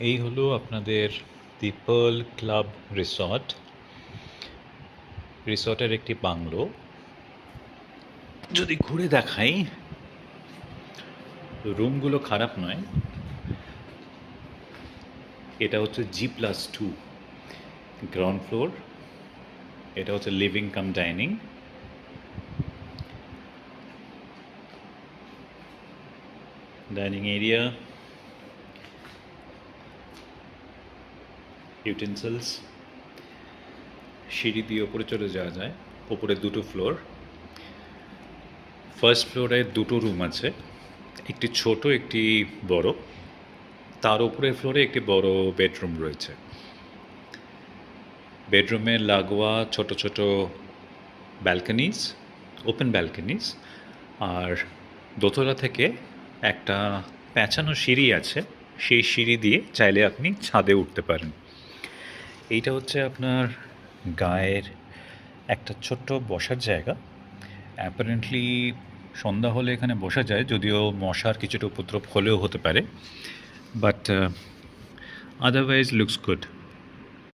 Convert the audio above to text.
এই হলো আপনাদের দি পার্ল ক্লাব রিসর্ট। রিসর্টের একটি বাংলো। যদি ঘুরে দেখাই, রুমগুলো খারাপ নয়। এটা হচ্ছে G+2 গ্রাউন্ড ফ্লোর। এটা হচ্ছে living cum dining. Dining area, utensils, সিঁড়ি দিয়ে ওপরে চলে যাওয়া যায়। ওপরে দুটো ফ্লোর। ফার্স্ট ফ্লোরে দুটো রুম আছে, একটি ছোট একটি বড়। তার উপরের ফ্লোরে একটি বড় বেডরুম রয়েছে। বেডরুমে লাগোয়া ছোট ছোট ব্যালকনিজ, ওপেন ব্যালকনিজ। আর দোতলা থেকে একটা পেঁচানো সিঁড়ি আছে, সেই সিঁড়ি দিয়ে চাইলে আপনি ছাদে উঠতে পারেন। এইটা হচ্ছে আপনার গায়ের একটা ছোট্ট বসার জায়গা। অ্যাপারেন্টলি সন্ধ্যা হলে এখানে বসা যায়, যদিও মশার কিছুটা উপদ্রব হলেও হতে পারে, বাট আদারওয়াইজ লুকস গুড।